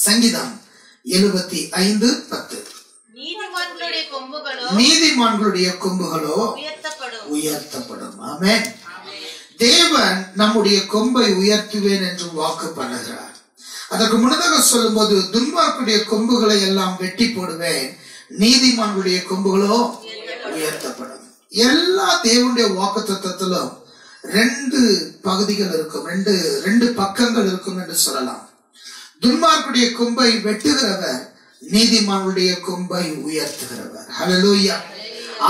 சங்கீதம் 75:10. நீதிமான்களுடைய கொம்புகளோ உயர்த்தப்படும். ஆமென். தேவன் நம்முடைய கொம்பை உயர்த்துவேன் என்று வாக்கு பண்ணுகிறார். அதற்கு முன்னதாக சொல்லும்போது துன்மார்க்குடைய கொம்புகளை எல்லாம் வெட்டி போடுவேன், நீதிமான்களுடைய கொம்புகளோ உயர்த்தப்படும். எல்லா தேவனுடைய வாக்குத்தத்தத்திலும் ரெண்டு பகுதிகள் இருக்கும், ரெண்டு பக்கங்கள் இருக்கும் என்று சொல்லலாம். துன்மார்க்குடைய கொம்பை வெட்டுகிறவர், நீதிமானுடைய கொம்பை உயர்த்துகிறவர். ஹல்லேலூயா.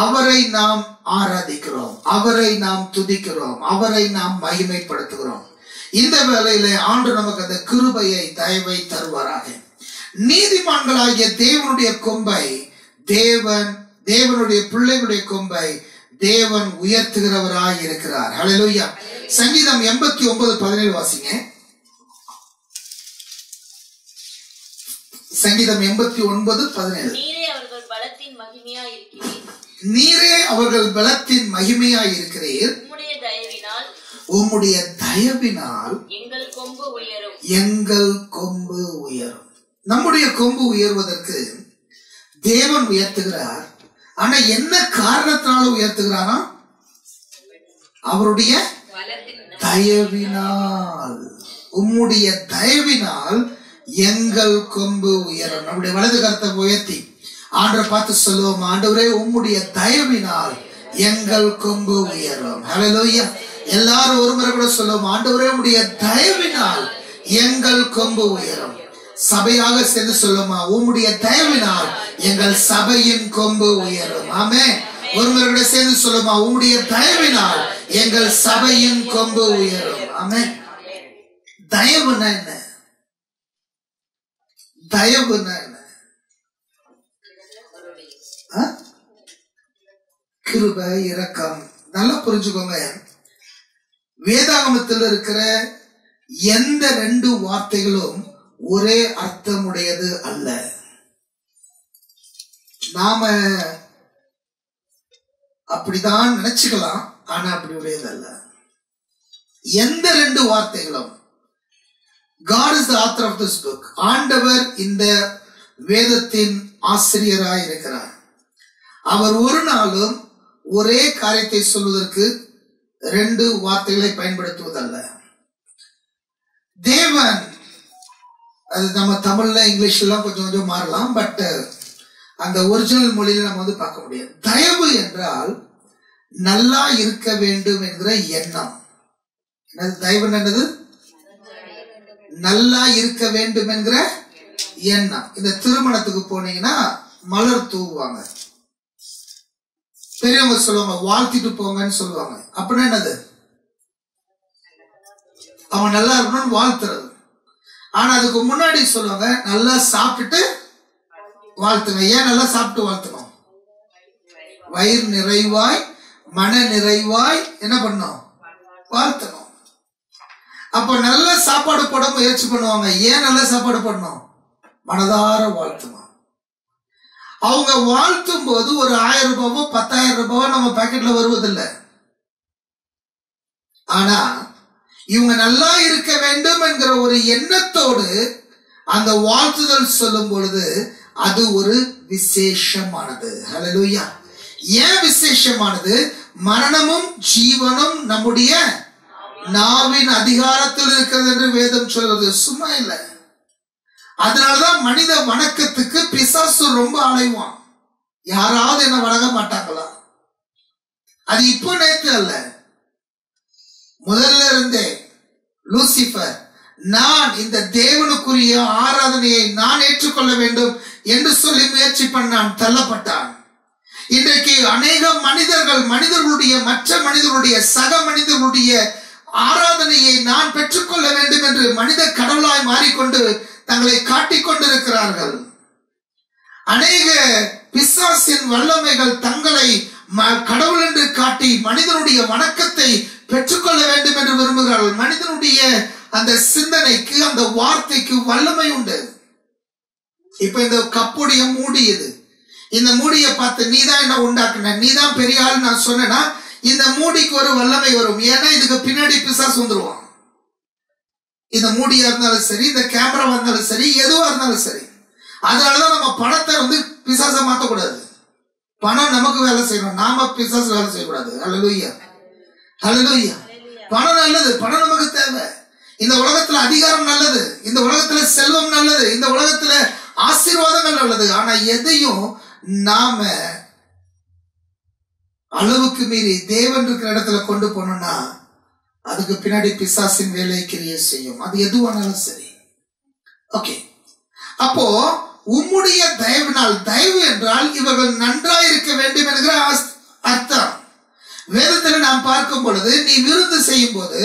அவரை நாம் ஆராதிக்கிறோம், அவரை நாம் துதிக்கிறோம், அவரை நாம் மகிமைப்படுத்துகிறோம். இந்த வேளையில ஆண்டு நமக்கு அந்த கிருபையை தயவை தருவாராக. நீதிமான்களாகிய தேவனுடைய கொம்பை தேவனுடைய பிள்ளைகளுடைய கொம்பை தேவன் உயர்த்துகிறவராய் இருக்கிறார். ஹல்லேலூயா. சங்கீதம் 89:17 வாசிங்க. சங்கீதம் 89:17. நீரே அவர்கள் பலத்தின் மகிமையாய் இருக்கிறீர், உம்முடைய தயவினால் எங்கள் கொம்பு உயரும். நம்முடைய கொம்பு உயர்வதற்கு தேவன் உயர்த்துகிறார். ஆனா என்ன காரணத்தினால உயர்த்துகிறாரா? அவருடைய தயவினால். உம்முடைய தயவினால் எங்கள் கொம்பு உயரும். நம்முடைய வலது கரத்தை உயர்த்தி ஆண்டவரை பார்த்து சொல்லுவோம், ஆண்டவரே உம்முடைய தயவினால் எங்கள் கொம்பு உயரும். ஹல்லேலூயா. எல்லாரும் ஒரு முறை கூட சொல்லுவோம், ஆண்டவரே உம்முடைய தயவினால் எங்கள் கொம்பு உயரும். சபையாக சேர்ந்து சொல்லுமா, உம்முடைய தயவினால் எங்கள் சபையின் கொம்பு உயரும். ஆமென். ஒரு முறை கூட சேர்ந்து சொல்லுமா, உம்முடைய தயவினால் எங்கள் சபையின் கொம்பு உயரும். ஆமென். தயவுனா என்ன? தயவுனா என்ன? கிருபை, இரக்கம். நல்லா புரிஞ்சுக்கோங்க. வேதாகமத்தில் இருக்கிற எந்த ரெண்டு வார்த்தைகளும் ஒரே அர்த்தமுடையது அல்ல. நாம அப்படிதான் நினைச்சுக்கலாம், ஆனா அப்படி உடையது அல்ல. எந்த ரெண்டு வார்த்தைகளும் God is the author of this book. ஆண்டவர் இந்த வேதத்தின் ஆசிரியராய் இருக்கிறார். அவர் ஒரு நாளும் ஒரே காரியத்தை சொல்வதற்கு ரெண்டு வார்த்தைகளை பயன்படுத்துவதல்ல. தேவன், அது நம்ம தமிழ்ல இங்கிலீஷ்ல கொஞ்சம் கொஞ்சம் மாறலாம், பட் அந்த ஒரிஜினல் மொழியில நம்ம பார்க்க முடியாது. தயவு என்றால் நல்லா இருக்க வேண்டும் என்கிற எண்ணம். தயவு என்னது? நல்லா இருக்க வேண்டும் என்கிற எண்ணம். இந்த திருமணத்துக்கு போனீங்கன்னா மலர் தூவுவாங்க, பெரியவங்க சொல்லுவாங்க வாழ்த்திட்டு போங்கன்னு சொல்லுவாங்க. அப்படின்னா என்னது? அவன் நல்லா இருக்கணும்னு வாழ்த்துறது. ஆனா அதுக்கு முன்னாடி சொல்லுவாங்க நல்லா சாப்பிட்டுட்டு வாழ்த்துங்க. ஏன் நல்லா சாப்பிட்டு வாழ்த்தணும்? வயிறு நிறைவாய் மன நிறைவாய் என்ன பண்ணணும்? வாழ்த்தணும். அப்ப நல்ல சாப்பாடு போட முயற்சி பண்ணுவாங்க. ஏன் நல்ல சாப்பாடு பண்ணணும்? மனதார வாழ்த்தணும். அவங்க வாழ்த்தும் போது ஒரு 1000 ரூபாவோ 10,000 ரூபாவோ நம்ம பாக்கெட்ல வருவதில்லை. ஆனா இவங்க நல்லா இருக்க வேண்டும் என்கிற ஒரு எண்ணத்தோடு அந்த வாழ்த்துதல் சொல்லும் பொழுது அது ஒரு விசேஷமானது. ஹல்லேலூயா. ஏன் விசேஷமானது? மரணமும் ஜீவனும் நம்முடைய நாவின் அதிகாரத்தில் இருக்கிறது என்று வேதம் சொல்றது. சும்மா இல்லை. அதனாலதான் மனித வணக்கத்துக்கு பிசாசு ரொம்ப அலைவான். யாராவது என்ன வணங்க மாட்டாங்களா? அது இப்போ நேற்று அல்ல, முதல்ல இருந்தே லூசிபர் நான் இந்த தேவனுக்குரிய ஆராதனையை நான் ஏற்றுக்கொள்ள வேண்டும் என்று சொல்லி முயற்சி பண்ணான், தள்ளப்பட்டான். இன்றைக்கு அநேக மனிதர்களுடைய மற்ற மனிதர்களுடைய சக மனிதர்களுடைய ஆராதனையை நான் பெற்றுக்கொள்ள வேண்டும் என்று மனித கடவுளாய் மாறிக்கொண்டு தங்களை காட்டிக் கொண்டிருக்கிறார்கள். அநேக பிசாசின் வல்லமைகள் தங்களை கடவுள் என்று காட்டி மனிதனுடைய வணக்கத்தை பெற்றுக்கொள்ள வேண்டும் என்று விரும்புகிறார்கள். மனிதனுடைய அந்த சிந்தனைக்கு, அந்த வார்த்தைக்கு வல்லமை உண்டு. இப்ப இந்த கப்புடைய மூடி இது, இந்த மூடியை பார்த்து நீதான் என்ன உண்டாக்குன, நீதான் பெரிய ஆள் நான் சொன்னேன்னா இந்த மூடிக்கு ஒரு வல்லமை வரும். ஏன்னா இதுக்கு பின்னாடி பிசாசு வந்துருவான். இந்த மூடியா இருந்தாலும் சரி, இந்த கேமரா இருந்தாலும் சரி, எதுவா இருந்தாலும் இருந்தாலும் சரி. அதனாலதான் நம்ம பணத்தை பிசாசா மாத்தக்கூடாது. பணம் நமக்கு வேலை செய்யணும், நாம பிசாசு வேலை செய்யக்கூடாது. ஹல்லேலூயா, ஹல்லேலூயா. பணம் நல்லது, பணம் நமக்கு தேவை. இந்த உலகத்துல அதிகாரம் நல்லது, இந்த உலகத்துல செல்வம் நல்லது, இந்த உலகத்துல ஆசீர்வாதங்கள் நல்லது. ஆனா எதையும் நாம அளவுக்கு மீறி தேவன் இருக்கிற இடத்துல கொண்டு போனோம்னா அதுக்கு பின்னாடி பிசாசின் வேலை கிரியை செய்யும். அது எதுவானாலும் சரி. ஓகே, அப்போ உம்முடைய தயவினால், தயவு என்றால் இவர்கள் நன்றாய் இருக்க வேண்டும் என்கிற அர்த்தம். வேதத்தில் நாம் பார்க்கும் பொழுது நீ விருந்து செய்யும் போது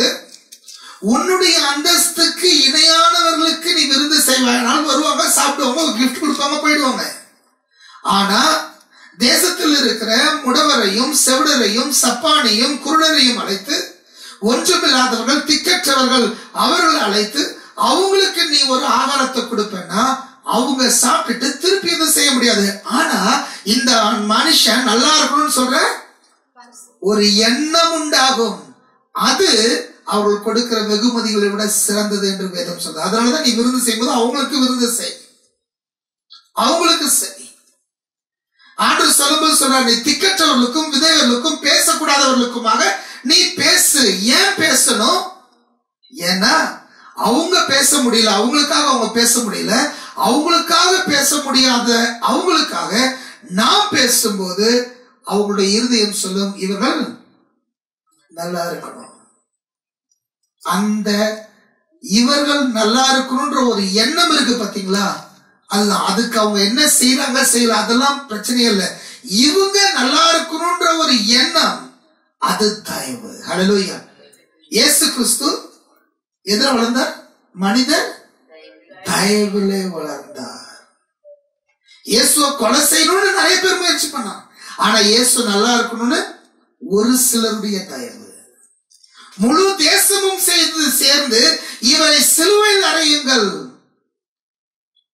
உன்னுடைய அந்தஸ்துக்கு இணையானவர்களுக்கு நீ விருந்து செய்வானால் வருவாங்க, சாப்பிடுவாங்க, கிஃப்ட் கொடுப்பாங்க, போயிடுவாங்க. ஆனா தேசத்தில் இருக்கிற முடவரையும் செவிடரையும் சப்பானையும் குருடரையும் அழைத்து, ஒன்றுமில்லாதவர்கள் திக்கற்றவர்கள் அவர்களை அழைத்து அவங்களுக்கு நீ ஒரு ஆகாரத்தை கொடுப்பேன்னா அவங்க சாப்பிட்டு திருப்பி எதுவும் செய்ய முடியாது. ஆனா இந்த மனுஷன் நல்லா இருக்கணும்னு சொல்ற ஒரு எண்ணம் உண்டாகும். அது அவர்கள் கொடுக்கிற வெகுமதிகளை விட சிறந்தது என்று வேதம் சொல்றது. அதனாலதான் நீ விருந்து செய்யும்போது அவங்களுக்கு விருந்து செய், அவங்களுக்கு செய். ஆண்டவர் சொல்லும்போது சொல்றார், நீ திக்கற்றவர்களுக்கும் விதவைகளுக்கும் பேசக்கூடாதவர்களுக்குமாக நீ பேசு. ஏன் பேசணும்? ஏன்னா அவங்க பேச முடியல, அவங்களுக்காக அவங்க பேச முடியல, அவங்களுக்காக பேச முடியாத அவங்களுக்காக நாம் பேசும்போது அவங்களுடைய இருதயம் சொல்லும், இவர்கள் நல்லா இருக்கணும். அந்த இவர்கள் நல்லா இருக்கணும்ன்ற ஒரு எண்ணம் இருக்கு பாத்தீங்களா, அதுதான். அதுக்கு அவங்க என்ன செய்யறாங்க செய்யல அதெல்லாம் பிரச்சனையே இல்லை. இவங்க நல்லா இருக்கணும்ன்ற ஒரு எண்ணம், அது தயவு. ஹல்லேலூயா. இயேசு கிறிஸ்து எதிர வளர்ந்தார்? மனிதர் தயவிலே வளர்ந்தார். இயேசுவை கொலை செய்யணும்னு நிறைய பேர் முயற்சி பண்ணான். ஆனா இயேசு நல்லா இருக்கணும்னு ஒரு சிலருடைய தயவு. முழு தேசமும் சேர்ந்து இவனை சிலுவையில் அறையுங்கள்,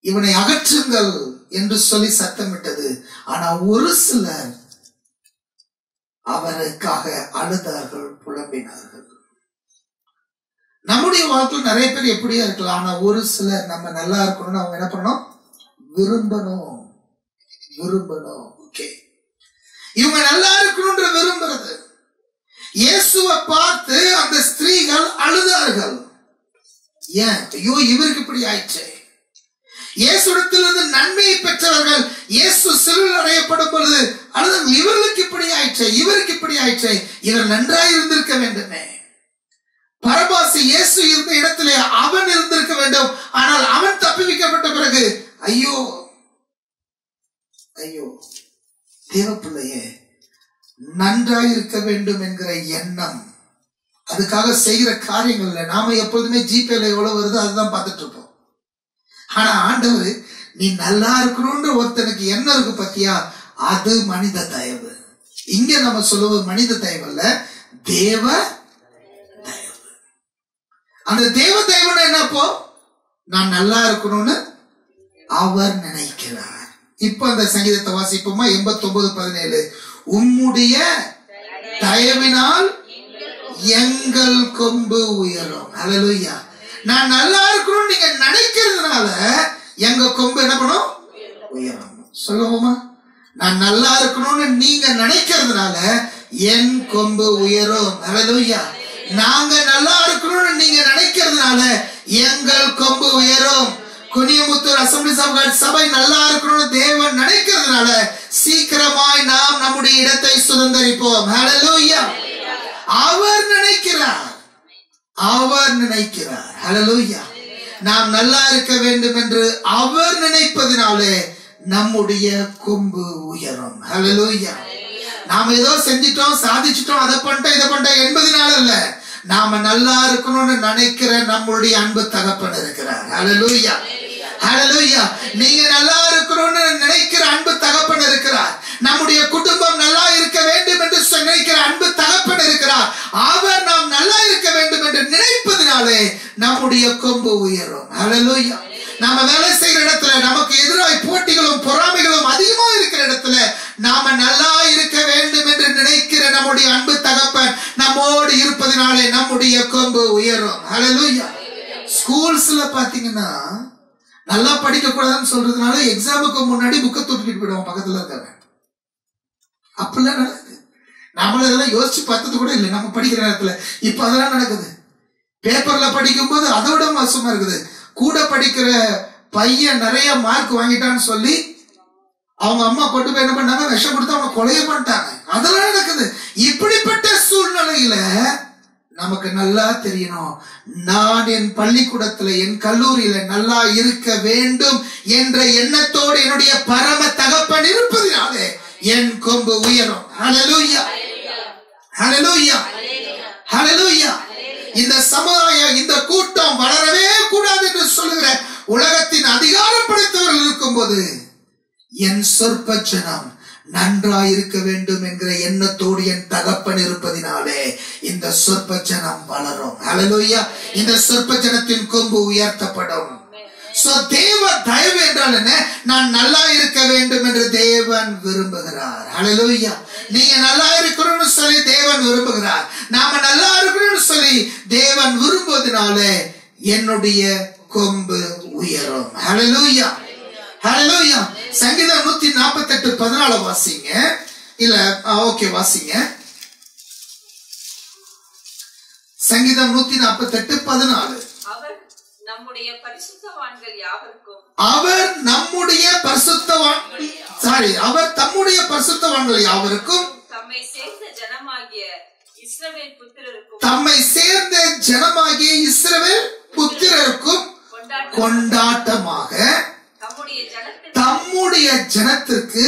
இவனை அகற்றுங்கள் என்று சொல்லி சத்தமிட்டது. ஆனா ஒரு சிலர் அவருக்காக அழுதார்கள், புலம்பினார்கள். நம்முடைய வாழ்க்கையில் நிறைய பேர் எப்படியா இருக்கலாம். ஆனா ஒரு சிலர் நம்ம நல்லா இருக்கணும்னு அவங்க என்ன பண்ணணும்? விரும்பணும். ஓகே, இவங்க நல்லா இருக்கணும்ன்ற விரும்புறது. இயேசுவை பார்த்து அந்த ஸ்திரீகள் அழுதார்கள். ஏன்? ஐயோ இவருக்கு இப்படி ஆயிடுச்சு. இயேசுவிடத்திலிருந்து நன்மையை பெற்றவர்கள் இயேசு சிலுவையில் அறையப்படும் பொழுது அழுதார்கள், இவர்களுக்கு இப்படி ஆயிடுச்சு, இவருக்கு இப்படி ஆயிடுச்சு, இவர் நன்றாய் இருந்திருக்க வேண்டுமே. பரபாசு இயேசு இருந்த இடத்திலே அவன் இருந்திருக்க வேண்டும். ஆனால் அவன் தப்புவிக்கப்பட்ட பிறகு ஐயோ ஐயோ தேவ பிள்ளையே, நன்றாய் இருக்க வேண்டும் என்கிற எண்ணம், அதுக்காக செய்கிற காரியங்கள்ல நாம எப்பொழுதுமே ஜிபேல எவ்வளவு வருது அதுதான் பார்த்துட்டு இருப்போம். ஆனா ஆண்டவர் நீ நல்லா இருக்கணும்ன்ற ஒருத்தனுக்கு என்ன இருக்கு பத்தியா, அது மனித தயவு. இங்க நம்ம சொல்லுவது மனித தயவு அல்ல, தேவ தயவு. அந்த தேவ தயவுனா என்னப்போ, நான் நல்லா இருக்கணும்னு அவர் நினைக்கிறார். இப்ப அந்த சங்கீதத்தை வாசிப்போமா? 89:17. உம்முடைய தயவினால் எங்கள் கொம்பு உயரும். ஹல்லேலூயா. நான் நல்லா இருக்கணும்னு நீங்க நினைக்கிறதுனால எங்க கொம்பு என்ன பண்ணும்? உயரும். சொல்லுவோமா? நான் நல்லா இருக்கணும்னு நீங்க நினைக்கிறதுனால என் கொம்பு உயரும். ஹல்லேலூயா. நாங்க நல்லா இருக்கணும்னு நீங்க நினைக்கிறதுனால எங்கள் கொம்பு உயரும். குனியமுத்தூர் அசம்பிளிஸ் ஆஃப் காட் சபை நல்லா இருக்கணும்னு தேவன் நினைக்கிறதுனால சீக்கிரமாய் நாம் நம்முடைய இடத்தை சுதந்தரிப்போம். ஹல்லேலூயா. அவர் நினைக்கிறார், அவர் நினைக்கிறார். ஹல்லேலூயா. நாம் நல்லா இருக்க வேண்டும் என்று அவர் நினைப்பதினாலே நம்முடைய கொம்பு உயரும். ஹல்லேலூயா. நாம ஏதோ செஞ்சிட்டோம், சாதிச்சிட்டோம், அதை பண்ணிட்டோம், இதை பண்ணிட்டோம் என்பதனால இல்ல, நாம நல்லா இருக்கணும்னு நினைக்கிற நம்முடைய அன்பு தகப்பன் இருக்கிறார். ஹல்லேலூயா. ஹல்லேலூயா. நீங்க நல்லா இருக்கணும்னு நினைக்கிற அன்பு தகப்பன் இருக்கிறார். நம்முடைய குடும்பம் நல்லா இருக்க வேண்டும் என்று நினைக்கிற அன்பு தகப்பன் இருக்கிறார். அவர் நாம் நல்லா இருக்க வேண்டும் என்று நினைப்பதினாலே நம்முடைய கொம்பு உயரும். ஹல்லேலூயா. நாம வேலை செய்கிற இடத்துல நமக்கு எதிராய் போட்டிகளும் பொறாமைகளும் அதிகமா இருக்கிற இடத்துல நாம நல்லா இருக்க வேண்டும் என்று நினைக்கிற நம்முடைய அன்பு தகப்பன் நம்மோடு இருப்பதினாலே நம்முடைய கொம்பு உயரும். ஹல்லேலூயா. ஸ்கூல்ஸ்ல பாத்தீங்கன்னா நல்லா படிக்க கூடாதுன்னு சொல்றதுனால எக்ஸாமுக்கு முன்னாடி புக்கை தூக்கிட்டு போயிடுவோம் பக்கத்துல இருக்காங்க. அப்படிலாம் நடக்குது. நம்மள இதெல்லாம் யோசிச்சு பார்த்தது கூட இல்லை நம்ம படிக்கிற நேரத்துல. இப்ப அதெல்லாம் நடக்குது. பேப்பர்ல படிக்கும் போது அதை விட மோசமா இருக்குது. கூட படிக்கிற பையன் நிறைய மார்க் வாங்கிட்டான்னு சொல்லி அவங்க அம்மா கொண்டு போய் என்ன பண்ணாங்க, விஷம் கொடுத்து அவங்க கொலைய பண்ணிட்டாங்க. அதெல்லாம் நடக்குது. இப்படிப்பட்ட சூழ்நிலையில நமக்கு நல்லா தெரியணும், நான் என் பள்ளிக்கூடத்துல என் கல்லூரியில நல்லா இருக்க வேண்டும் என்ற எண்ணத்தோடு என்னுடைய பரம தகப்பன் இருப்பதினாலே என் கொம்பு உயரும். ஹல்லேலூயா, ஹல்லேலூயா, ஹல்லேலூயா. இந்த சமுதாயம், இந்த கூட்டம் வளரவே கூடாது என்று சொல்லுகிற உலகத்தின் அதிகாரம் படைத்தவர்கள் இருக்கும்போது என் சொற்ப ஜனம் நன்றாயிருக்க வேண்டும் என்கிற எண்ணத்தோடு என் தகப்பன் இருப்பதினாலே இந்த சொற்ப ஜனம் வளரும். ஹல்லேலூயா. இந்த சொற்ப ஜனத்தின் கொம்பு உயர்த்தப்படும். தேவ தயவு என்றால் என்ன? நான் நல்லா இருக்க வேண்டும் என்று தேவன் விரும்புகிறார். ஹல்லேலூயா. நீங்க நல்லா இருக்கணும்னு சொல்லி தேவன் விரும்புகிறார். நாம நல்லா இருக்கணும்னு சொல்லி தேவன் விரும்புவதனாலே என்னுடைய கொம்பு உயரும். ஹல்லேலூயா, ஹல்லேலூயா. சங்கீதம் 148:14 வாசிங்க. இல்ல ஓகே வாசிங்க. சங்கீதம் 148:14. அவர் நம்முடைய பரிசுத்தவான்கள் யாவருக்கும் தம்மை சேர்ந்த ஜனமாகிய இஸ்ரவேல் புத்திரருக்கும் கொண்டாட்டமாக தம்முடைய ஜனத்திற்கு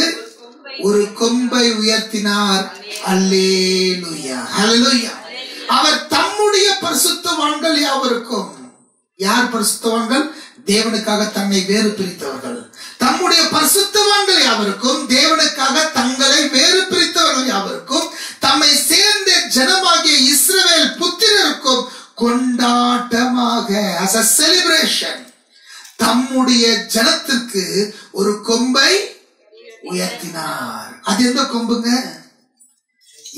ஒரு கொம்பை உயர்த்தினார். அல்லேலூயா, ஹல்லேலூயா. அவர் தம்முடைய பரிசுத்தவான்கள் யாவருக்கும். யார் பரிசுத்தவான்கள்? தேவனுக்காக தன்னை வேறு பிரித்தவர்கள். தம்முடைய பரிசுத்தவான்கள் யாவருக்கும், தேவனுக்காக தங்களை வேறு பிரித்தவர்கள் யாவருக்கும், தம்மை சேர்ந்த ஜனமாகிய இஸ்ரவேல் புத்திரருக்கும் கொண்டாட்டமாக as a celebration தம்முடைய ஜனத்திற்கு ஒரு கொம்பை உயர்த்தினார். அது எந்த கொம்புங்க?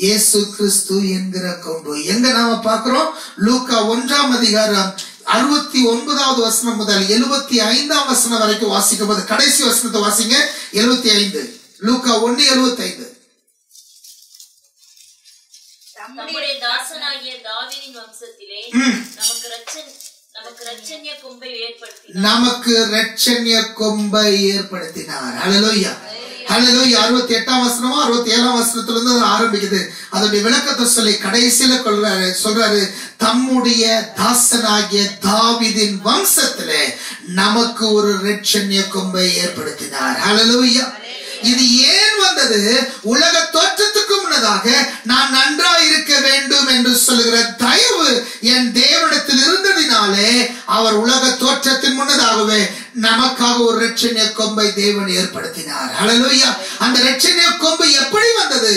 இயேசு கிறிஸ்து என்கிற கொம்பு. எங்க நாம பார்க்கிறோம்? லூக்கா 1:69 வசனம் முதல் 75 வசனம் வரைக்கும் வாசிக்கும் போது, கடைசி வசனத்தை வாசிங்க. 75, லூக்கா 1:75. நம்முடைய தாசனாகிய தாவீதின் வம்சத்திலே நமக்கு இரட்சணிய கொம்பை ஏற்படுத்தினார். ஹல்லேலூயா, ஹல்லேலூயா. 68 வசனமோ 67 வசனத்துல இருந்து ஆரம்பிக்குது. அதோடைய விளக்கத்தை சொல்லி கடைசியில சொல்றாரு, தம்முடைய தாசனாகிய தாவீதின் வம்சத்திலே நமக்கு ஒரு இரட்சணிய கொம்பை ஏற்படுத்தினார். ஹல்லேலூயா. இது ஏன் வந்தது? உலக தோற்றத்துக்கு முன்னதாக நான் நன்றாய் இருக்க வேண்டும் என்று சொல்லுகிற தயவு என் தேவனிடத்தில் இருந்ததினாலே அவர் உலக தோற்றத்தின் முன்னதாகவே நமக்காக ஒரு இரட்சணிய கொம்பை தேவன் ஏற்படுத்தினார். ஹல்லேலூயா. அந்த இரட்சணிய கொம்பு எப்படி வந்தது?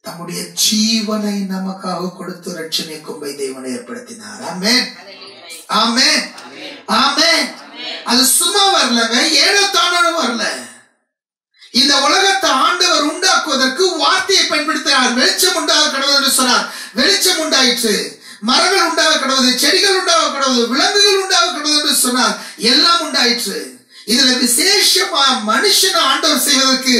தம்முடைய ஜீவனை நமக்காக கொடுத்து இரட்சணிய கொம்பை தேவன் ஏற்படுத்தினார். ஆமென், ஆமென், ஆமென். அது சும்மா வரலங்க, ஏனோ தானோ வரல. இந்த உலகத்தை ஆண்டவர் உண்டாக்குவதற்கு வார்த்தையை பயன்படுத்தினார். வெளிச்சம் உண்டாக கடவுள் என்று சொன்னார். வெளிச்சம் உண்டாயிற்று. மரங்கள் உண்டாக கடவுள், செடிகள் உண்டாக கடவுள், விலங்குகள் உண்டாக கடவுள் என்று சொன்னார். எல்லாம் உண்டாயிற்று. இதுல விசேஷமா மனுஷனை ஆண்டவர் செய்வதற்கு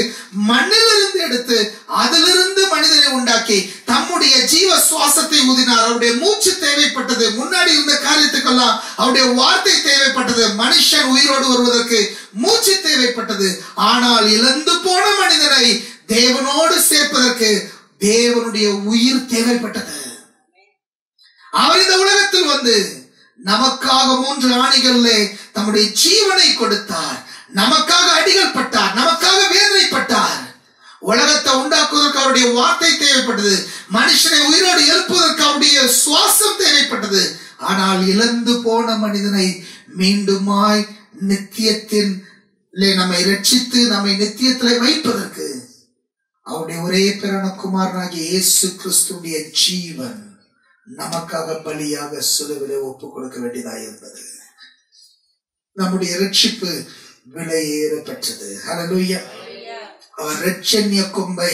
மண்ணிலிருந்து எடுத்து அதிலிருந்து மனிதனை உண்டாக்கி தம்முடைய ஜீவ சுவாசத்தை ஊதினார். அவருடைய மூச்சு தேவைப்பட்டது. முன்னாடி இருந்த காரியத்துக்கெல்லாம் அவருடைய வார்த்தை தேவைப்பட்டது. மனுஷன் உயிரோடு வருவதற்கு மூச்சு தேவைப்பட்டது. ஆனால் இழந்து போன மனிதனை தேவனோடு சேர்ப்பதற்கு தேவனுடைய உயிர் தேவைப்பட்டது. அவர் இந்த உலகத்தில் வந்து நமக்காக 3 ஆணிகளிலே தம்முடைய ஜீவனை கொடுத்தார். நமக்காக அடிகள் பட்டார். நமக்காக வேதனைப்பட்டார். உலகத்தை உண்டாக்குவதற்கு அவருடைய வார்த்தை தேவைப்பட்டது. மனுஷனை உயிரோடு எழுப்புவதற்கு அவருடைய சுவாசம் தேவைப்பட்டது. ஆனால் இழந்து போன மனிதனை மீண்டுமாய் நித்தியத்தின் நம்மை ரட்சித்து நம்மை நித்தியத்திலே வைப்பதற்கு அவருடைய ஒரே பிரான குமாரனாகிய இயேசு கிறிஸ்துவின் ஜீவன் நமக்காக பலியாக சிலுவையிலே ஒப்பு கொடுக்க வேண்டியதாக இருந்தது. நம்முடைய ரட்சிப்பு விலையேற பெற்றது. ஹல்லேலூயா. அவர் இரட்சணிய கொம்பை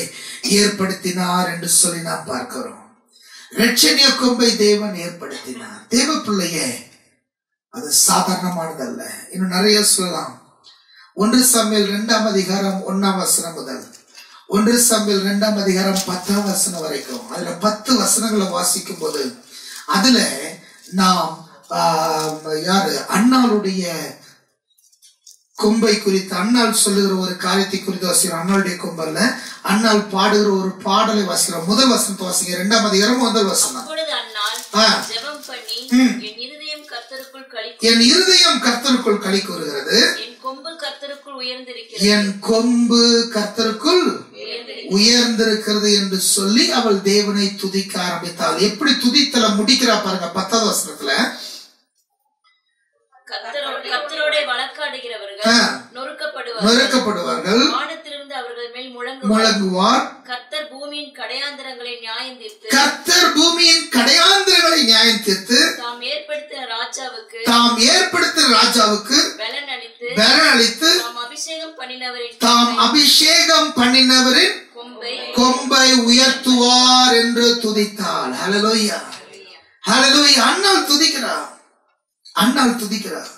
ஏற்படுத்தினார் என்று சொல்லி நாம் பார்க்கிறோம். இரட்சணிய கொம்பை தேவன் ஏற்படுத்தினார். தேவ பிள்ளையே, அது சாதாரணமானது அல்ல. இன்னும் நிறைய சொல்லலாம். 1 சாமுவேல் 2ஆம் அதிகாரம் 1ஆம் வசனம் முதல் 1 சாமுவேல் 2ஆம் அதிகாரம் 10ஆம் வசனம் வரைக்கும், அதுல 10 வசனங்களை வாசிக்கும் போது அதுல நாம் யாரு அன்னாளுடைய கொம்பை குறித்து, அன்னாள் சொல்லுகிற ஒரு காரியத்தை குறித்து வாசிக்கிறோம். அன்னாளுடைய கொம்பல்ல, அன்னாள் பாடுகிற ஒரு பாடலை வாசிக்கிறோம். முதல் வசனத்தை வாசிக்க 2ஆம் அதிகாரம் முதல் வசனம். என் இருதயம் கர்த்தருக்குள் களி கூறுகிறது, என் கொம்பு கர்த்தருக்குள் உயர்ந்திருக்கிறது என்று சொல்லி அவள் தேவனை துதிக்க ஆரம்பித்தாள். எப்படி துதித்தல முடிக்கிறா பாருங்க 10ஆவது வசனத்துல. நொறுக்கப்படுவார்கள், முழங்குவார். கர்த்தர் பூமியின் கடையாந்திரங்களை நியாயம் தீர்த்து தாம் ஏற்படுத்தின ராஜாவுக்கு பலன் அளித்து தாம் அபிஷேகம் பண்ணினவரின் கொம்பை உயர்த்துவார் என்று துதித்தாள். ஹல்லேலூயா, ஹல்லேலூயா. அன்னாள் துதிக்கிறார், அன்னாள் துதிக்கிறார்,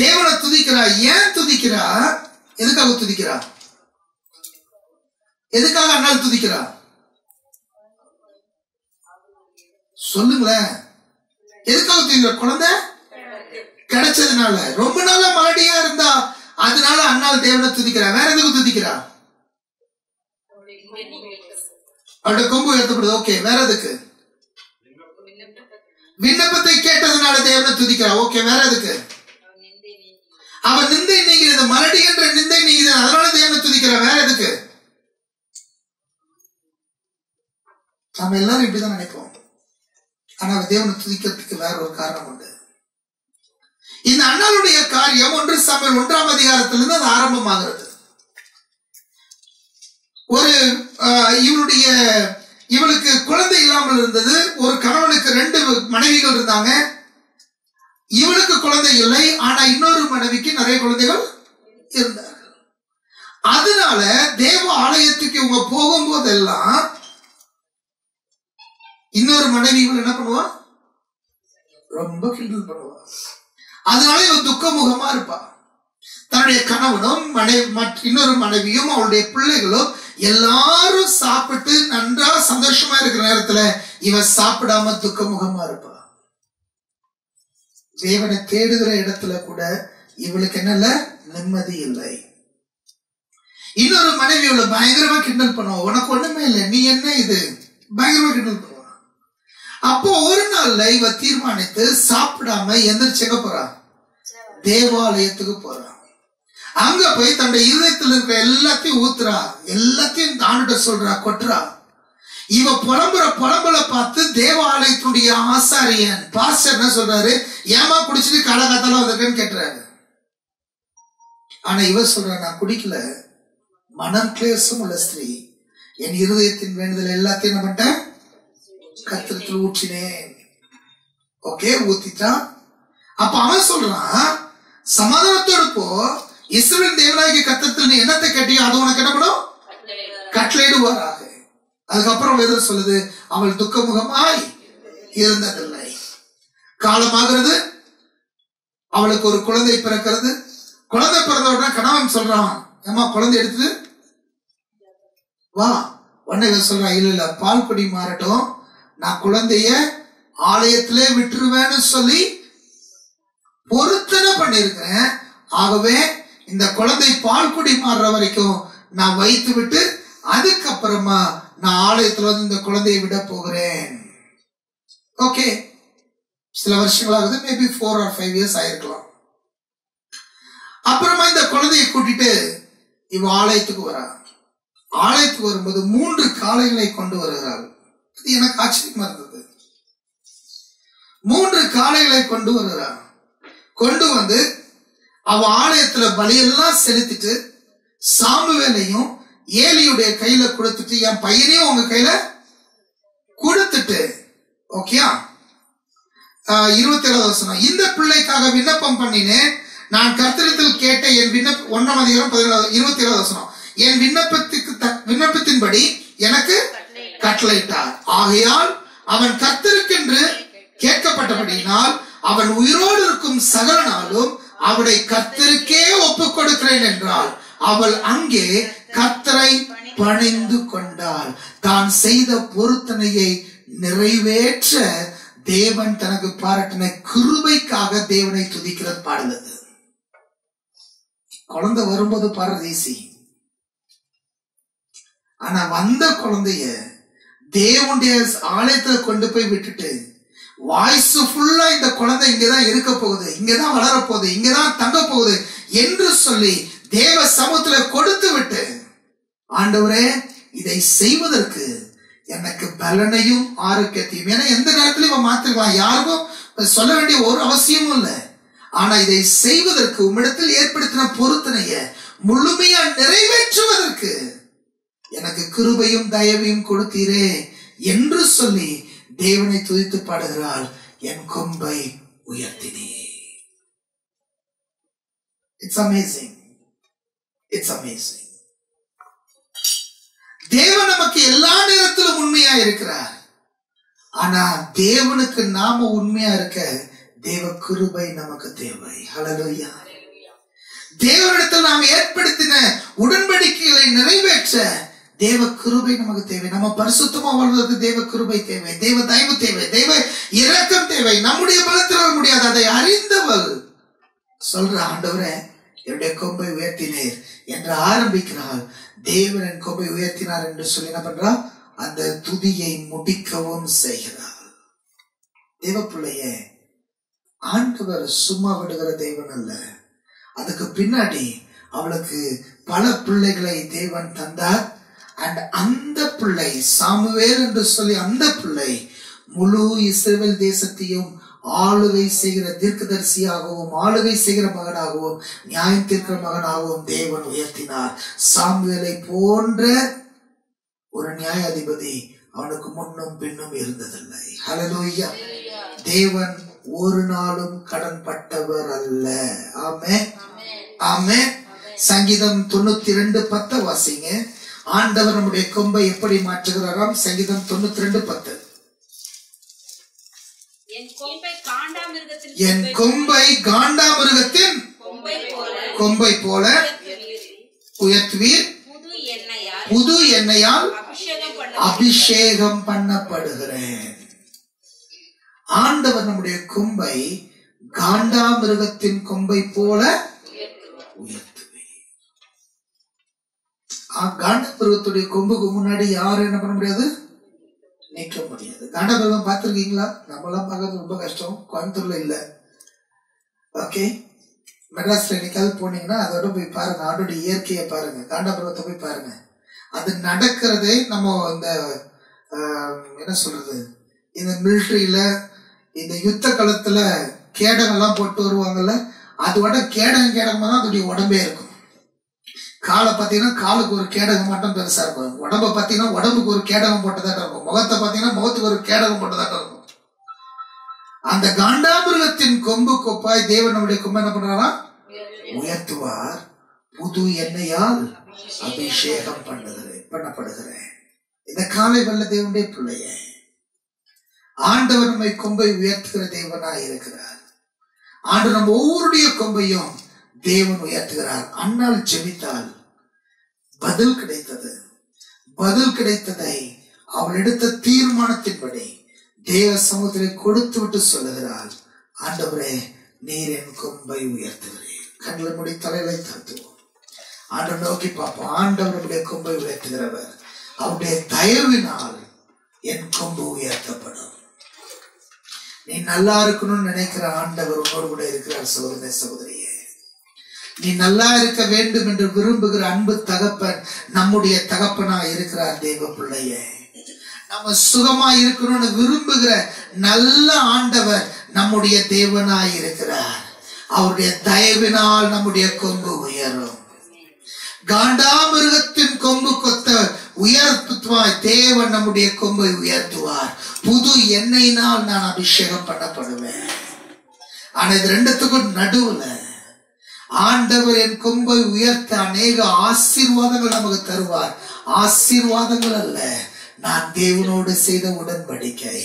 தேவனை துதிக்கிறார். ஏன் துதிக்கிறார்? எதுக்காக துதிக்கிறார்? எதுக்காக அன்னாள் துதிக்கிறார்? சொல்லுங்களேன். எதுக்காக துதிக்கிற? குழந்தை கிடைச்சதுனால. ரொம்ப நாளா மலடியா இருந்தா அதனால அன்னாள் தேவனை துதிக்கிறா. வேற எதுக்கு துதிக்கிறா? அவருடைய கொம்பு உயர்த்தப்படுது. ஓகே, வேற எதுக்கு? விண்ணப்பத்தை கேட்டதுனால தேவனை துதிக்கிறா. ஓகே, வேற எதுக்கு? அவன் நிந்தை நீங்கிறது, மலடி என்ற நிந்தை நீங்கிறது, அதனால தேவனை துதிக்கிறா. வேற எதுக்கு? நம்ம எல்லாரும் இப்படிதான் நினைப்போம். ஆனா தேவனை துதிக்கிறதுக்கு வேற ஒரு காரணம் உண்டு. இந்த அண்ணாளுடைய காரியம் 1 சாமுவேல் 1ஆம் அதிகாரத்திலிருந்து அது ஆரம்பமாகிறது. ஒரு இவளுக்கு குழந்தை இல்லாமல் இருந்தது. ஒரு கணவனுக்கு 2 மனைவிகள் இருந்தாங்க. இவளுக்கு குழந்தை இல்லை, ஆனா இன்னொரு மனைவிக்கு நிறைய குழந்தைகள் இருந்தார்கள். அதனால தேவ ஆலயத்துக்கு இவங்க போகும்போதெல்லாம் இன்னொரு மனைவி என்ன பண்ணுவா? ரொம்ப கிண்டல் பண்ணுவா. அதனால இவ துக்கமுகமா இருப்பா. தன்னுடைய கணவனும் இன்னொரு மனைவியும் அவளுடைய பிள்ளைகளும் எல்லாரும் சாப்பிட்டு நன்றா சந்தோஷமா இருக்கிற நேரத்துல இவ சாப்பிடாம துக்கமுகமா இருப்பா. தேவனை தேடுகிற இடத்துல கூட இவளுக்கு என்னல்ல, நிம்மதி இல்லை. இன்னொரு மனைவி இவளை பயங்கரமா கிண்டல் பண்ணுவா. உனக்கு ஒண்ணுமே இல்லை, நீ என்ன இது, பயங்கரமா கிண்டல் பண்ணுவா. அப்போ ஒரு நாள்ல இவ தீர்மானித்து சாப்பிடாம எந்திரிச்சங்க போறா, தேவாலயத்துக்கு போறா. அங்க போய் தன்னுடைய இருதயத்தில் இருக்கிற எல்லாத்தையும் ஊத்துறா, எல்லாத்தையும் தாண்டிட்ட சொல்றா, கொட்டுறா. இவ புலம்புல பார்த்து தேவாலயத்துடைய ஆசாரியன் பாஸ்டர் என்ன சொல்றாரு, ஏமா குடிச்சிட்டு காலகாத்தால வந்திருக்கேன்னு கேட்டுறாரு. ஆனா இவ சொல்ற, நான் குடிக்கல, மனம் கிளேசம் உள்ள ஸ்திரீ, என் இருதயத்தின் வேண்டுதல் எல்லாத்தையும் என்ன பண்ணிட்டேன், கர்த்தரிடத்தில் ஊற்றினேன். ஓகே, ஊத்திட்டான். அப்ப அவன் சொல்றான், சமாதானத்தோடு போ, இஸ்ரவேல் தேவனாகிய கர்த்தரிடத்தில் நீ என்னத்தை கேட்டியோ அது உனக்கு என்ன பண்ணும், கட்டளையிடுவாராக. அதுக்கப்புறம் வேதம் சொல்லுது, அவள் துக்கமுகமாய் இருந்ததில்லை. காலமாகிறது, அவளுக்கு ஒரு குழந்தை பிறக்கிறது. குழந்தை பிறந்த உடனே கணவன் சொல்றான், ஏமா குழந்தை எடுத்து வா. உடனே சொல்றான், இல்ல பால் குடி மாறட்டும், நான் குழந்தைய ஆலயத்திலே விட்டுருவேன்னு சொல்லி பொருத்தனை பண்ணிருக்கிறேன். ஆகவே இந்த குழந்தை பால் குடி மாறுற வரைக்கும் நான் வைத்து விட்டு அதுக்கப்புறமா நான் ஆலயத்துல வந்து இந்த குழந்தையை விட போகிறேன். ஓகே, சில வருஷங்களாகுது, மேபி 4 or 5 years ஆயிருக்கலாம். அப்புறமா இந்த குழந்தையை கூட்டிட்டு இவ ஆலயத்துக்கு வரா. ஆலயத்துக்கு வரும்போது 3 காளைகளை கொண்டு வருகிறாள். அது எனக்கு ஆச்சரியமா இருந்தது. 3 காளைகளை கொண்டு வருகிறாள். கொண்டு வந்து அவ ஆலயத்துல பலியெல்லாம் செலுத்திட்டு சாமுவேலையும் ஏலியுடைய கையில கொடுத்துட்டு, என் பையனையும் உங்க கையில கொடுத்துட்டு, ஓகே 27வது வசனம், இந்த பிள்ளைக்காக விண்ணப்பம் பண்ணினேன், நான் கர்த்தரிடத்தில் கேட்ட என் 1ஆம் அதிகாரம் 27வது வசனம், என் விண்ணப்பத்தின்படி எனக்கு கட்டளையிட்டார். ஆகையால் அவன் கர்த்தருக்கென்று கேட்கப்பட்டபடியினால் அவன் உயிரோடு இருக்கும் சகல நாளும் அவளை கர்த்தருக்கே ஒப்புக் கொடுக்கிறேன் என்றால் அவள் அங்கே கர்த்தரை பணிந்து கொண்டாள். தான் செய்த பொருத்தனையை நிறைவேற்ற தேவன் தனக்கு பாராட்டின கிருபைக்காக தேவனை துதிக்கிற பாடுது. குழந்தை வரும்போது பாடுறது ஈஸி. ஆனா வந்த குழந்தைய தேவனுடைய ஆலயத்துல கொண்டு போய் விட்டுட்டு வாய்ஸ் ஃபுல்லா இந்த குழந்தை இங்கதான் இருக்க போகுது, இங்கதான் வளர போகுது, இங்கதான் தங்க போகுது என்று சொல்லி தேவ சமூகத்துல கொடுத்து விட்டு, ஆண்டவரே இதை செய்வதற்கு எனக்கு பலனையும் ஆரோக்கியத்தையும், ஏன்னா எந்த நேரத்திலும் இவன் மாத்திருக்கலாம், யாருக்கும் சொல்ல வேண்டிய ஒரு அவசியமும் இல்லை. ஆனா இதை செய்வதற்கு உம்மிடத்தில் ஏற்படுத்தின பொருத்தனைய முழுமையா நிறைவேற்றுவதற்கு எனக்கு கிருபையும் தயவையும் கொடுத்தீரே என்று சொல்லி தேவனை துதித்து பாடுகிறாள். என் கொம்பை உயர்த்தினே. It's amazing. It's amazing. தேவன் நமக்கு எல்லா நேரத்திலும் உண்மையா இருக்கிறார். ஆனா தேவனுக்கு நாம உண்மையா இருக்க தேவ கிருபை நமக்கு தேவை. ஹல்லேலூயா. தேவனிடத்தில் நாம் ஏற்படுத்தின உடன்படிக்கைகளை நிறைவேற்ற தேவ கிருபை நமக்கு தேவை. நம்ம பரிசுத்தமா வாழ்வதற்கு தேவ கிருபை தேவை, தேவ தயவு தேவை, தேவ இரக்கம் தேவை. நம்முடைய பலத்தில் வர முடியாது. அதை அறிந்தவள் சொல்ற, ஆண்டவரே என்னுடைய கொம்பை உயர்த்தினேர் என்று ஆரம்பிக்கிறாள். தேவன் என் கொம்பை உயர்த்தினார் என்று சொல்லி என்ன பண்றா, அந்த துதியை முடிக்கவும் செய்கிறாள். தேவ பிள்ளைய ஆண்டவர் சும்மா விடுகிற தேவன் அல்ல. அதுக்கு பின்னாடி அவளுக்கு பல பிள்ளைகளை தேவன் தந்தார். அண்ட் அந்த பிள்ளை சாமுவேல் என்று சொல்லி அந்த பிள்ளை முழு இஸ்ரவேல் தேசத்தையும் ஆளுகை செய்கிற தீர்க்கதரிசியாகவும் ஆளுகை செய்கிற மகனாகவும் நியாயம் தீர்க்கிற மகனாகவும் தேவன் உயர்த்தினார். சாமுவேலை போன்ற ஒரு நியாயாதிபதி அவனுக்கு முன்னும் பின்னும் இருந்ததில்லை. ஹல்லேலூயா. தேவன் ஒரு நாளும் கடன் பட்டவர் அல்ல. ஆமென், ஆமென். சங்கீதம் 92:10 வாசிங்க. ஆண்டவர் நம்முடைய கொம்பை எப்படி மாற்றுகிறாராம்? சங்கீதம் 92:10. என் கொம்பை காண்டாமிருகத்தின் கொம்பை போல உயர்த்துவீர், புது எண்ணெயால் அபிஷேகம் பண்ணப்படுகிறேன். ஆண்டவர் நம்முடைய கொம்பை காண்டாமிருகத்தின் கொம்பை போல உயர்த்துவீர். காண்டாமிருகத்துடைய கொம்புக்கு முன்னாடி யாரும் என்ன பண்ண முடியாது, நீக்க முடியாது. காண்டாமிருகம் பார்த்திருக்கீங்களா? நம்மளாம் பார்க்கறது ரொம்ப கஷ்டம். கோயம்புத்தூர்ல இல்ல. ஓகே, மெட்ராஸ்ல என்னைக்காவது போனீங்கன்னா அதோட போய் பாருங்க, அதோட இயற்கையை பாருங்க, காண்டாமிருகத்தை போய் பாருங்க. அது நடக்கிறதே நம்ம இந்த என்ன சொல்றது, இந்த மிலிட்டரியில இந்த யுத்த காலத்துல கேடகம்லாம் போட்டு வருவாங்கல்ல, அதோட கேடகமா தான் அதோடைய உடம்பே இருக்கும். காலை பார்த்தீங்கன்னா காலுக்கு ஒரு கேடகம் மட்டும் பெருசா இருக்கும். உடம்ப பார்த்தீங்கன்னா உடம்புக்கு ஒரு கேடகம் போட்டதாட்டம் இருக்கும். முகத்தை பார்த்தீங்கன்னா முகத்துக்கு ஒரு கேடகம் போட்டதாட்டம் இருக்கும். அந்த காண்டாமிருகத்தின் கொம்பு கொப்பாய் தேவன் நம்முடைய கொம்பை என்ன பண்றாரா, உயர்த்துவார். புது எண்ணெயால் அபிஷேகம் பண்ணப்படுகிறேன். இந்த காலை வல்ல தேவனுடைய பிள்ளைய ஆண்டவர் நம்மை கொம்பை உயர்த்துகிற தேவனாய் இருக்கிறார். ஆண்டு நம்ம ஒவ்வொருடைய கொம்பையும் தேவன் உயர்த்துகிறார். அண்ணால் ஜெபித்தால் பதில் கிடைத்தது. பதில் கிடைத்ததை அவள் எடுத்த தீர்மானத்தின்படி தேவ சமூகத்திலே கொடுத்து விட்டு சொல்லுகிறாள், ஆண்டவரே நீர் என் கொம்பை உயர்த்துகிறேன். கண்களை மூடி தலைகளை தாழ்த்துவோம். ஆண்டவர் நோக்கி பார்ப்போம். ஆண்டவருடைய கொம்பை உயர்த்துகிறவர். அவருடைய தயவினால் என் கொம்பு உயர்த்தப்படும். நீ நல்லா இருக்கணும்னு நினைக்கிற ஆண்டவர் உன்னோடு கூட இருக்கிறார். சகோதரனே, சகோதரியே, நீ நல்லா இருக்க வேண்டும் என்று விரும்புகிற அன்பு தகப்பன் நம்முடைய தகப்பனா இருக்கிறார். தேவ பிள்ளையே, நம்ம சுகமா இருக்கணும்னு விரும்புகிற நல்ல ஆண்டவர் நம்முடைய தேவனாய் இருக்கிறார். அவருடைய தயவினால் நம்முடைய கொம்பு உயரும். காண்டாமிருகத்தின் கொம்பு கொத்த உயர்த்துவாய் தேவன் நம்முடைய கொம்பை உயர்த்துவார். புது எண்ணெயினால் நான் அபிஷேகம் பண்ணப்படுவேன். ஆனா இது ரெண்டுத்துக்கும் நடுவுல ஆண்டவர் என் கொம்பை உயர்த்த அநேக ஆசீர்வாதங்கள் நமக்கு தருவார். ஆசீர்வாதங்கள் அல்ல, நான் தேவனோடு செய்த உடன்படிக்கை,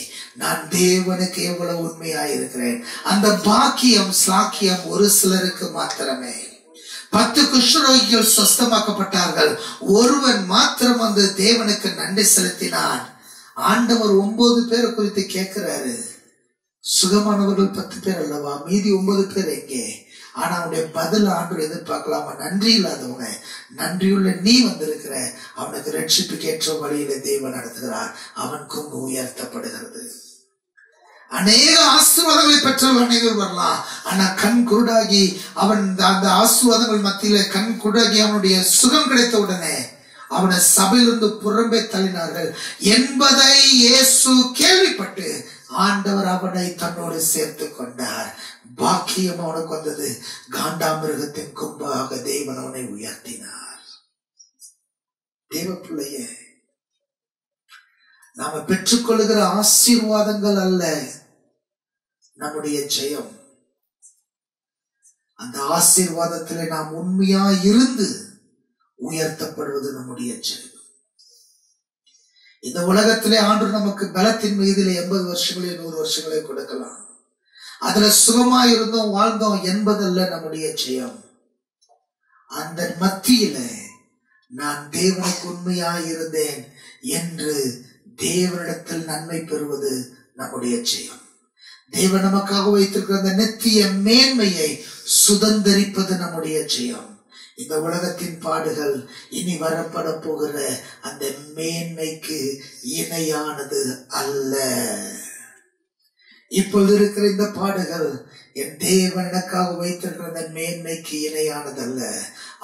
நான் தேவனுக்கு எவ்வளவு உண்மையாயிருக்கிறேன். அந்த பாக்கியம் சாக்கியம் ஒரு சிலருக்கு மாத்திரமே. 10 குஷ்டரோகிகள் சுஸ்தமாக்கப்பட்டார்கள். ஒருவன் மாத்திரம் வந்து தேவனுக்கு நன்றி செலுத்தினான். ஆண்டவர் 9 பேரை குறித்து கேட்கிறாரு. சுகமானவர்கள் 10 பேர் அல்லவா, மீதி 9 பேர் எங்கே? ஆனா அவனுடைய பதில் ஆண்டவர் எதிர்பார்க்கலாமா? நன்றி இல்லாதவங்க, நன்றியுள்ள நீ வந்திருக்கிற, அவனுக்கு ரட்சிப்புக்கு ஏற்ற வழியில தேவன் நடத்துகிறார். அவன் கொம்பு உயர்த்தப்படுகிறது. அநேக ஆசீர்வாதங்களை பெற்றவர்கள் அனைவரும் வரலாம். ஆனா கண் குருடாகி அவன் அந்த ஆசீர்வாதங்கள் மத்தியில கண் குருடாகி அவனுடைய சுகம் கிடைத்த உடனே அவனை சபையிலிருந்து புறம்பே தள்ளினார்கள் என்பதை இயேசு கேள்விப்பட்டு ஆண்டவர் அவனை தன்னோடு சேர்த்து கொண்டார். பாக்கியம் அவனுக்கு வந்தது. காண்டாமிருகத்தின் கொம்பாக தேவன் அவனை உயர்த்தினார். தேவ பிள்ளையே, நாம பெற்றுக்கொள்ளுகிற ஆசீர்வாதங்கள் அல்ல நம்முடைய ஜெயம். அந்த ஆசீர்வாதத்திலே நாம் உண்மையா இருந்து உயர்த்தப்படுவது நம்முடைய ஜெயம். இந்த உலகத்திலே ஆண்டவர் நமக்கு பலத்தின் மீதிலே 80 வருஷங்களே 100 வருஷங்களே கொடுக்கலாம். அதுல சுகமா இருந்தோம் வாழ்ந்தோம் என்பதல்ல நம்முடைய ஜெயம். அந்த மத்தியில நான் தேவனுக்கு உண்மையாய் இருந்தேன் என்று தேவனிடத்தில் நன்மை பெறுவது நம்முடைய ஜெயம். தேவன் நமக்காக வைத்திருக்கிற அந்த நித்திய மேன்மையை சுதந்தரிப்பது நம்முடைய ஜெயம். இந்த உலகத்தின் பாடுகள் இனி வரப்பட போகிற அந்த மேன்மைக்கு இணையானது அல்ல. இப்பொழுது இருக்கிற இந்த பாடுகள் என் தேவன் எனக்காக வைத்திருக்கிற அந்த மேன்மைக்கு இணையானதல்ல.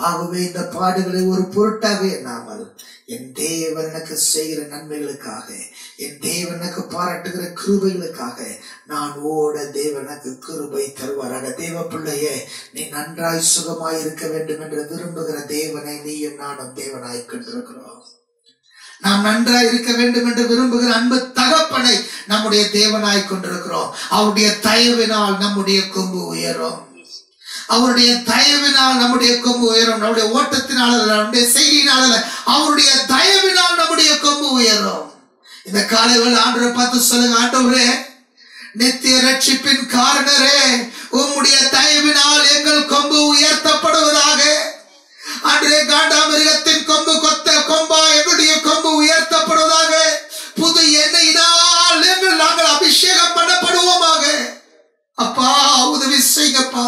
ஆகவே இந்த பாடுகளை ஒரு பொருட்டாக எண்ணாமல் என் தேவன் எனக்கு செய்கிற நன்மைகளுக்காக, என் தேவன் எனக்கு பாராட்டுகிற கிருபைகளுக்காக நான் ஓட தேவன் எனக்கு கிருபை தருவார். தேவ பிள்ளையே, நீ நன்றாய் சுகமாய் இருக்க வேண்டும் என்று விரும்புகிற தேவனை நீயும் நானும் தேவனாய் கொண்டிருக்கிறோம். நாம் நன்றாய் இருக்க வேண்டும் என்று விரும்புகிற அன்பு தகப்பனை நம்முடைய தேவனாய் கொண்டிருக்கிறோம். அவருடைய தயவினால் நம்முடைய கொம்பு உயரும். அவருடைய தயவினால் நம்முடைய கொம்பு உயரும். நம்முடைய ஓட்டத்தினால் அல்ல, நம்முடைய செய்கையினால் அல்ல, அவருடைய தயவினால் நம்முடைய கொம்பு உயரும். இந்த காலையில் ஆண்டவரை பார்த்து சொல்லுங்க, ஆண்டவரே, நித்திய ரட்சிப்பின் காரணரே, உம்முடைய தயவினால் எங்கள் கொம்பு உயர்த்தப்படுவதாக. அன்றே காண்டாமிருகத்தின் கொம்பு கொத்த கொம்பா எங்களுடைய கொம்பு உயர்த்தப்படுவதாக. புது எண்ணெயினால் நாங்கள் அபிஷேகம் பண்ணப்படுவோமாக. அப்பா, உதவி செய்யப்பா.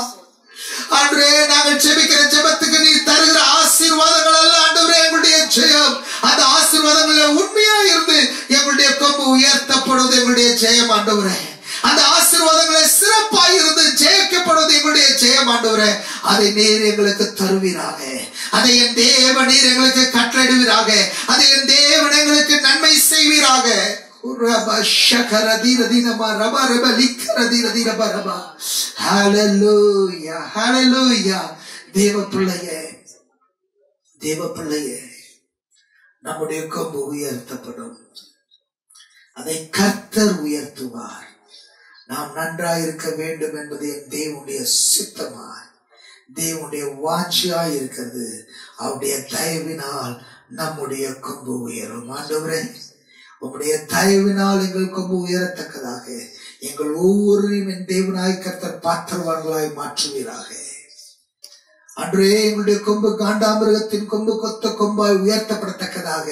அன்றே நாங்கள் ஜெபிக்கிற ஜெபத்துக்கு நீ தருகிற ஆசீர்வாதங்கள் அல்ல ஆண்டவரே எங்களுடைய ஜெயம். அந்த ஆசீர்வாதங்கள் உண்மையா இருந்து எங்களுடைய கொம்பு உயர்த்தப்படுவது எங்களுடைய ஜெயம் ஆண்டவரே. அந்த ஆசீர்வாதங்களை சிறப்பாக இருந்து ஜெயிக்கப்படுவது எங்களுடைய ஜெயம் ஆண்டவரே. அதை நீர் எங்களுக்கு தருவீராக. அதை என் தேவன் நீர் எங்களுக்கு கட்டளையிடுவீராக. அதை என் தேவன் எங்களுக்கு நன்மை செய்வீராக. தேவ பிள்ளையே, தேவ பிள்ளையே, நம்முடைய கொம்பு உயர்த்தப்படும். அதை கர்த்தர் உயர்த்துவார். நாம் நன்றாயிருக்க வேண்டும் என்பது என் தேவனுடைய சித்தமாய், தேவனுடைய வாஞ்சியாய் இருக்கிறது. அவருடைய தயவினால் நம்முடைய கொம்பு உயரும். ஆண்டவரே, உங்களுடைய தயவினால் எங்கள் கொம்பு உயரத்தக்கதாக எங்கள் ஒவ்வொருவரையும் என் தேவனாய் கர்த்தர் பாத்திரவான்களாய் மாற்றுவீராக. அன்றே எங்களுடைய கொம்பு காண்டாமிருகத்தின் கொம்பு கொத்த கொம்பாய் உயர்த்தப்படத்தக்கதாக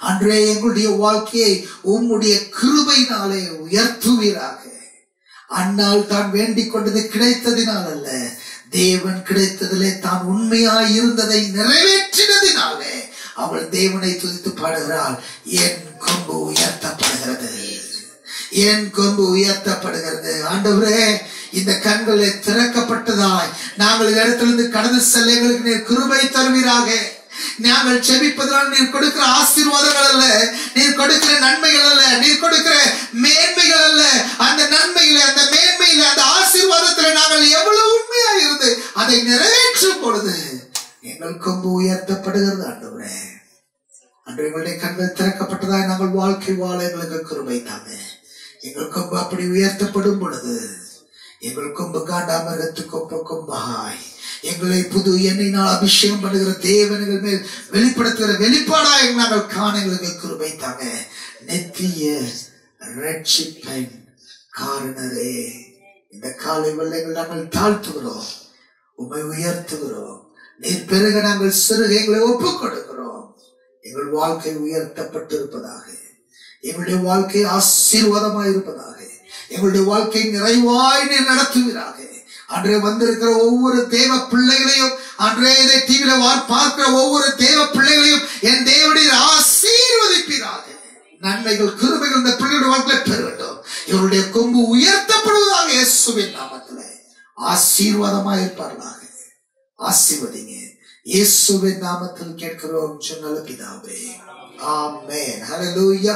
அன்றே எங்களுடைய வாழ்க்கையை உம்முடைய கிருபையினாலே உயர்த்துவீராக. அன்னால் தான் வேண்டிக் கொண்டது கிடைத்ததினால் அல்ல, தேவன் கிடைத்ததிலே தான் உண்மையாய் இருந்ததை நிறைவேற்றினதினாலே அவள் தேவனை துதித்து பாடுகிறாள். என் கொம்பு உயர்த்தப்படுகிறது, என் கொம்பு உயர்த்தப்படுகிறது. ஆண்டவரே, இந்த கண்களை திறக்கப்பட்டதாய் நாங்கள் இடத்திலிருந்து கடந்து செல்ல எங்களுக்கு நீர் கிருபை தருவீராக. நாங்கள் செபிப்பதனால் நீர் கொடுக்கிற ஆசீர்வாதங்கள் அல்ல, நீர் கொடுக்கிற நன்மைகள் அல்ல, நீர் கொடுக்கிற மேன்மைகள் அல்ல. அந்த நன்மையில, அந்த மேன்மையில, அந்த ஆசீர்வாதத்தில் நாங்கள் எவ்வளவு உண்மையா இருந்து அதை நிறைவேற்றும் பொழுது எங்கள் கொம்பு உயர்த்தப்படுகிறது. ஆண்டவரே, அன்று எங்களுடைய கண்கள் திறக்கப்பட்டதாய் நாங்கள் வாழ்க்கை வாழ எங்களுக்கு கிருபை தாங்க. எங்கள் கொம்பு அப்படி உயர்த்தப்படும் பொழுது எங்கள் கொம்பு காண்டாமிருகத்து கொம்பு கொம்பாய் எங்களை புது எண்ணெயினால் அபிஷேகம் பண்ணுகிற தேவன்கள் மேல் வெளிப்படுத்துகிற வெளிப்பாடாய் நாங்கள் காண எங்களுக்கு கிருபை தாங்க. நித்திய ரட்சிப்பின் காரணரே. இந்த காலை வேளையில் நாங்கள் தாழ்த்துகிறோம், உம்மை உயர்த்துகிறோம். நீர் பெருக நாங்கள் சிறுக எங்களை ஒப்புக் கொடுக்கிறோம். எங்கள் வாழ்க்கை உயர்த்தப்பட்டிருப்பதாக, எங்களுடைய வாழ்க்கை ஆசீர்வாதமாய் இருப்பதாக, எங்களுடைய வாழ்க்கை நிறைவாய் நீர் நடத்துவீராக. அன்றே வந்திருக்கிற ஒவ்வொரு தேவ பிள்ளைகளையும், அன்றே இதை டிவியில பார்க்கிற ஒவ்வொரு தேவ பிள்ளைகளையும் என் தேவனுடைய ஆசீர்வதிப்பீராக. நன்மைகள் கிருபைகள் இந்த பிள்ளைகளுடைய வாழ்க்கையை பெற வேண்டும். இவருடைய கொம்பு உயர்த்தப்படுவதாக இயேசுவின் நாமத்திலே ஆசீர்வாதமாய் இருப்பார்களாக. ஆசீர்வதிங்க, இயேசுவின் நாமத்தில் கேட்கிறோம் நல்ல பிதாவே, ஆமென். ஹல்லேலூயா.